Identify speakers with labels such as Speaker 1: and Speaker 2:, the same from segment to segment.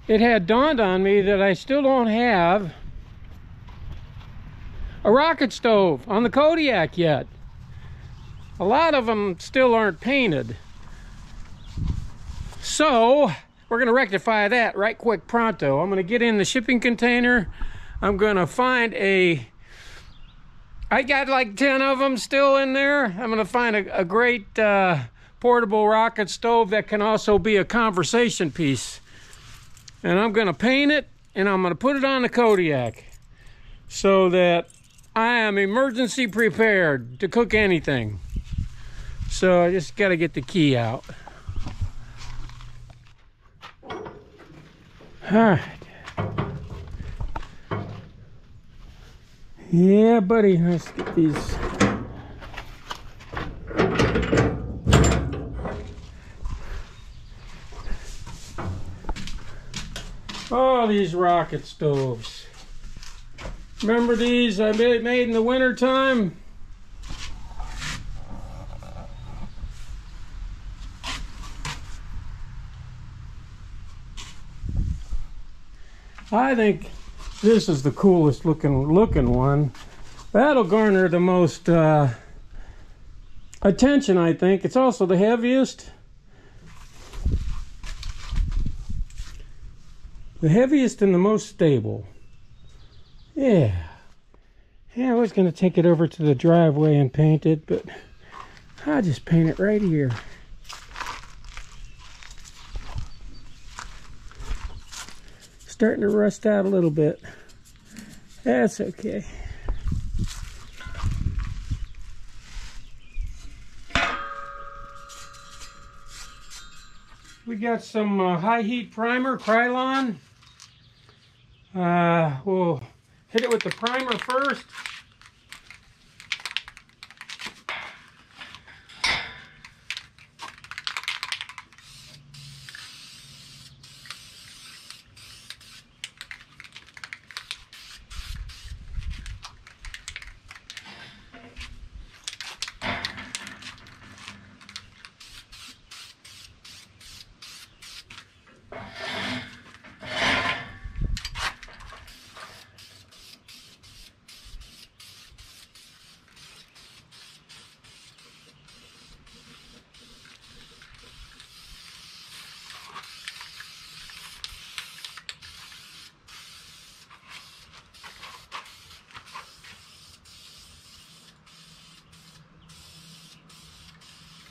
Speaker 1: it had dawned on me that I still don't have a rocket stove on the Kodiak yet. A lot of them still aren't painted. So we're gonna rectify that right quick pronto. I'm gonna get in the shipping container. I'm gonna find I got like 10 of them still in there. I'm gonna find a great portable rocket stove that can also be a conversation piece. And I'm gonna paint it and I'm gonna put it on the Kodiak so that I am emergency prepared to cook anything. So I just gotta get the key out. All right. Yeah, buddy, let's get these. Oh, these rocket stoves. Remember these I made in the winter time? I think this is the coolest looking one. That'll garner the most attention, I think. It's also the heaviest. The heaviest and the most stable. Yeah. Yeah, I was going to take it over to the driveway and paint it, but I'll just paint it right here. Starting to rust out a little bit. That's okay. We got some high heat primer, Krylon. We'll hit it with the primer first.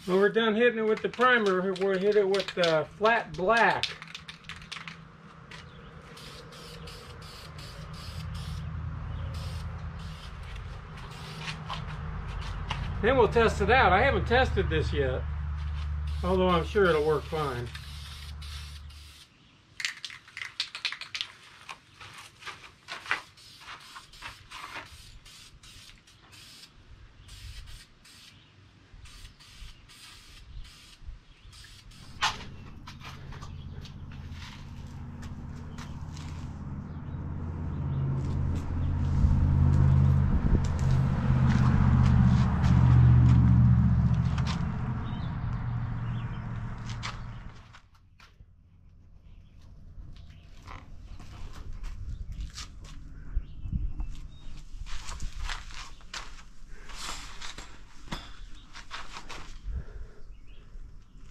Speaker 1: When we're done hitting it with the primer, we'll hit it with flat black. Then we'll test it out. I haven't tested this yet, although I'm sure it'll work fine.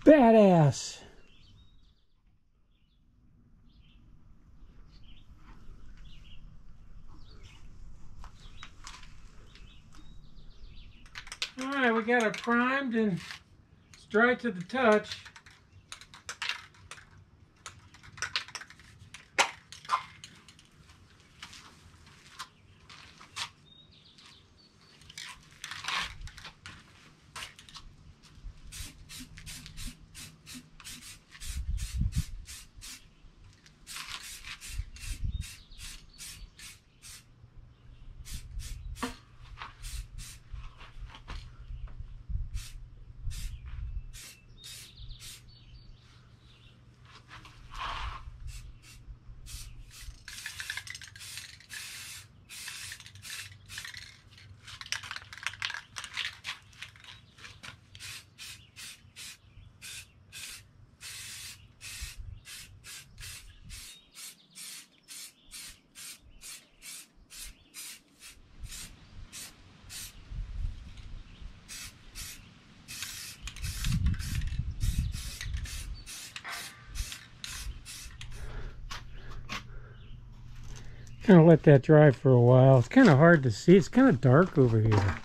Speaker 1: Badass. All right, we got it primed and it's dry to the touch. Gonna let that dry for a while. It's kind of hard to see. It's kind of dark over here.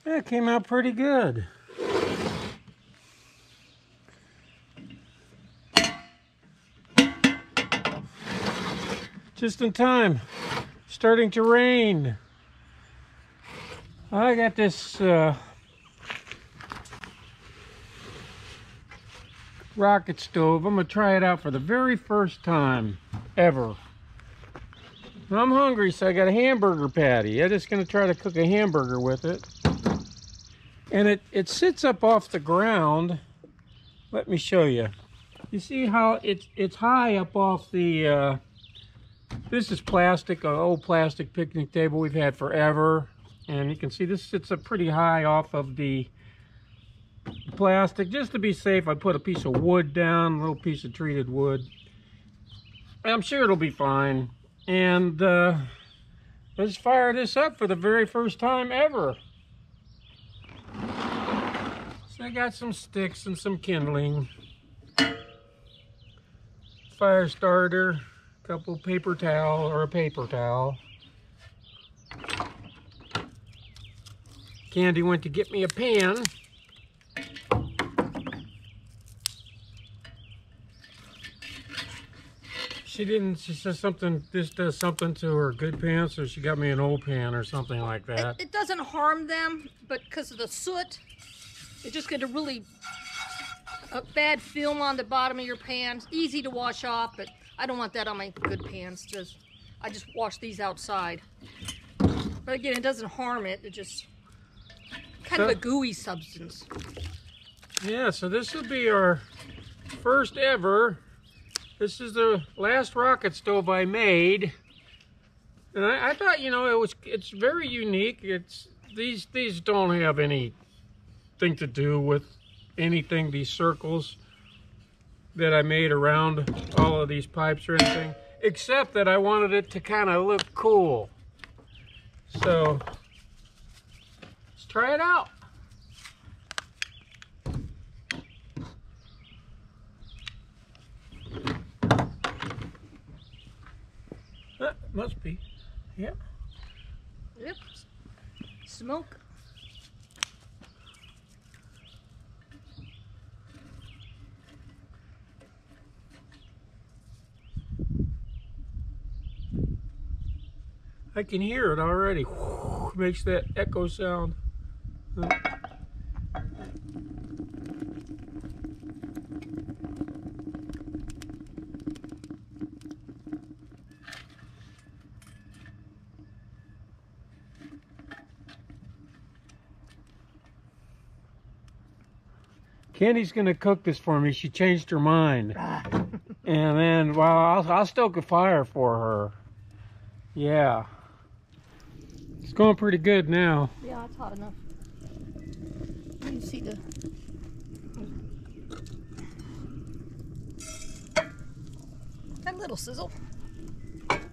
Speaker 1: That came out pretty good. Just in time. Starting to rain. I got this rocket stove. I'm gonna try it out for the very first time ever. I'm hungry, so I got a hamburger patty. I'm just gonna try to cook a hamburger with it. And it sits up off the ground. Let me show you. You see how it's high up off the, this is plastic, an old plastic picnic table we've had forever. And you can see this sits up pretty high off of the plastic. Just to be safe, I put a piece of wood down, a little piece of treated wood. I'm sure it'll be fine. And let's fire this up for the very first time ever. So I got some sticks and some kindling, fire starter, a couple paper towel or a paper towel. Candy went to get me a pan. She says something, this does something to her good pan, so she got me an old pan or something like that.
Speaker 2: It doesn't harm them, but because of the soot, you just get a bad film on the bottom of your pans. Easy to wash off, but I don't want that on my good pans. I just wash these outside. But again, it doesn't harm it. It just kind of a gooey substance.
Speaker 1: Yeah, so this will be our first ever. This is the last rocket stove I made, and I thought, you know, it's very unique. These don't have anything to do with anything, these circles that I made around all of these pipes or anything, except that I wanted it to kind of look cool. So let's try it out. Must be. Yeah.
Speaker 2: Yep. Smoke.
Speaker 1: I can hear it already. Makes that echo sound. Candy's gonna cook this for me. She changed her mind. And then, well, I'll stoke a fire for her. Yeah. It's going pretty good now.
Speaker 2: Yeah, it's hot enough. You can see the... Got a little sizzle.
Speaker 1: Let's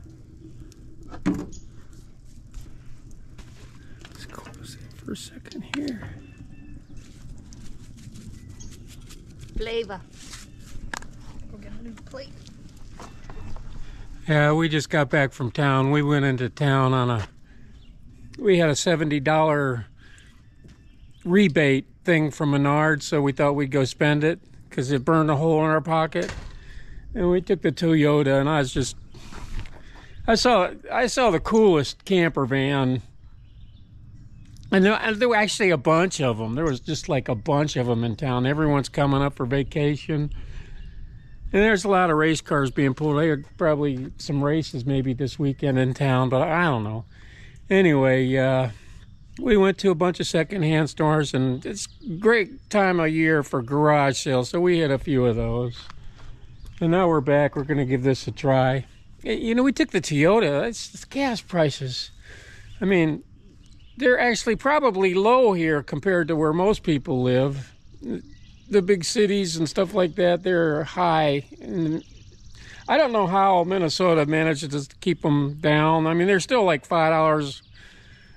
Speaker 1: close it for a second here.
Speaker 2: Flavor. We'll get a new plate.
Speaker 1: Yeah, we just got back from town. We went into town we had a $70 rebate thing from Menards, so we thought we'd go spend it because it burned a hole in our pocket. And we took the Toyota, and I saw the coolest camper van. And there were actually a bunch of them. There was just like a bunch of them in town. Everyone's coming up for vacation. And there's a lot of race cars being pulled. There are probably some races maybe this weekend in town, but I don't know. Anyway, we went to a bunch of secondhand stores, and it's a great time of year for garage sales, so we hit a few of those. And now we're back. We're going to give this a try. You know, we took the Toyota. It's gas prices. I mean, they're actually probably low here compared to where most people live. The big cities and stuff like that, they're high. And I don't know how Minnesota manages to keep them down. I mean, they're still like $5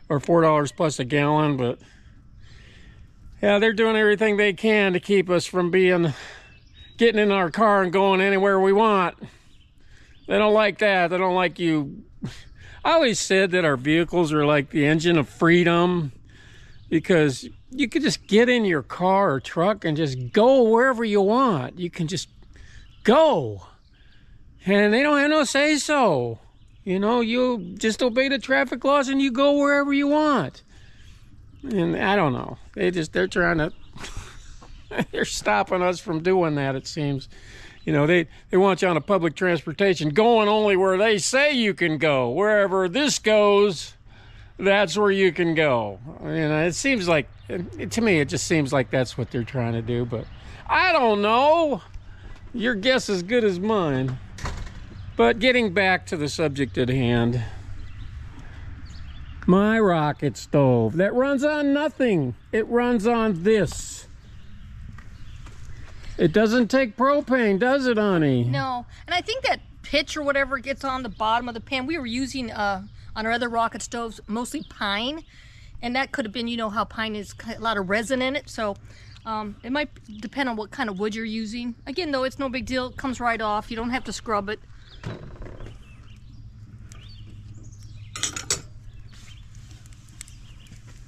Speaker 1: or $4 plus a gallon, but yeah, they're doing everything they can to keep us from getting in our car and going anywhere we want. They don't like that. They don't like you. I always said that our vehicles are like the engine of freedom, because you could just get in your car or truck and just go wherever you want. You can just go. And they don't have no say so. You know, you just obey the traffic laws and you go wherever you want. And I don't know. They're trying to, they're stopping us from doing that, it seems. You know, they want you on a public transportation going only where they say you can go. Wherever this goes, that's where you can go. You know, it seems like, to me, it just seems like that's what they're trying to do. But I don't know. Your guess is as good as mine. But getting back to the subject at hand. My rocket stove that runs on nothing. It runs on this. It doesn't take propane, does it, honey?
Speaker 2: No. And I think that pitch or whatever gets on the bottom of the pan. We were using, on our other rocket stoves, mostly pine. And that could have been, you know how pine is a lot of resin in it. So it might depend on what kind of wood you're using. Again, though, it's no big deal. It comes right off. You don't have to scrub it.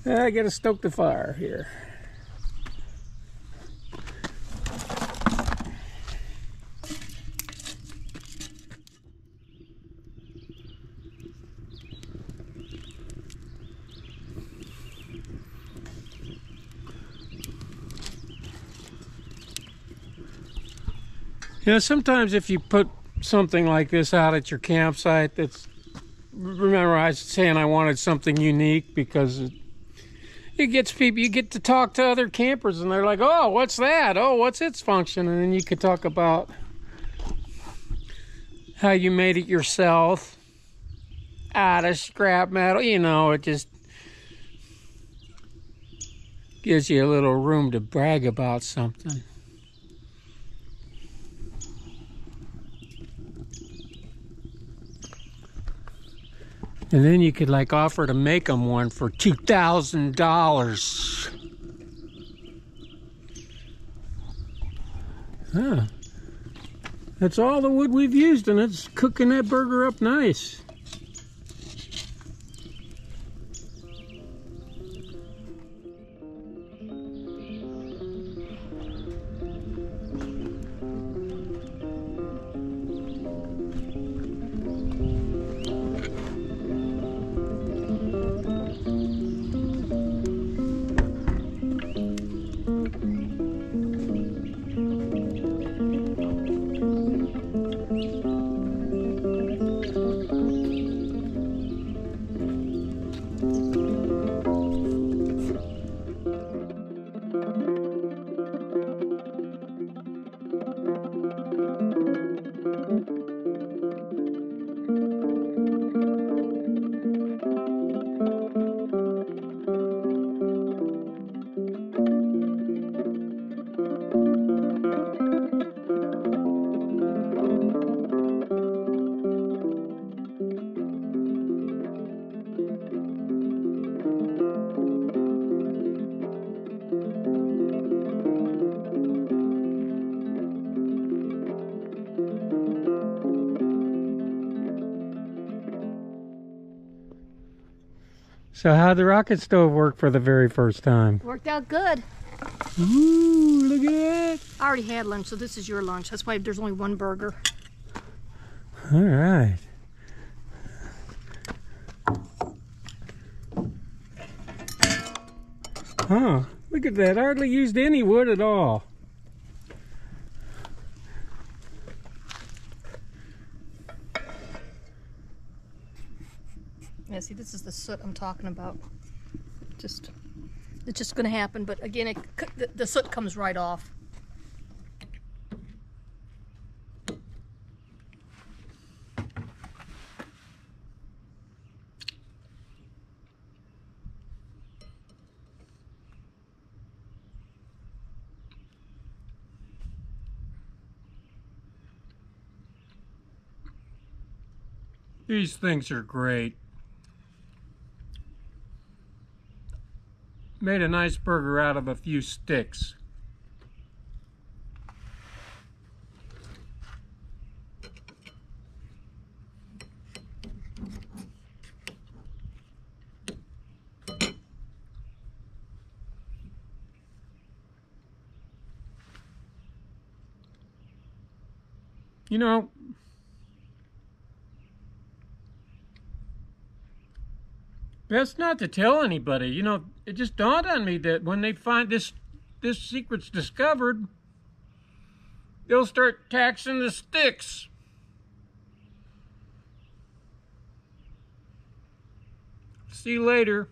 Speaker 1: I gotta stoke the fire here. You know, sometimes if you put something like this out at your campsite, remember I was saying I wanted something unique because it gets people, you get to talk to other campers and they're like, oh, what's that? Oh, what's its function? And then you could talk about how you made it yourself out of scrap metal. You know, it just gives you a little room to brag about something. And then you could like offer to make them one for $2,000. Huh. That's all the wood we've used, and it's cooking that burger up nice. So how'd the rocket stove work for the very first time?
Speaker 2: Worked out good.
Speaker 1: Ooh, look at that.
Speaker 2: I already had lunch, so this is your lunch. That's why there's only one burger.
Speaker 1: All right. Huh, look at that. Hardly used any wood at all.
Speaker 2: Yeah, see, this is the soot I'm talking about. It's just going to happen, but again, the soot comes right off.
Speaker 1: These things are great. Made a nice burger out of a few sticks. You know, best not to tell anybody. You know, it just dawned on me that when they find this secret's discovered, they'll start taxing the sticks. See you later.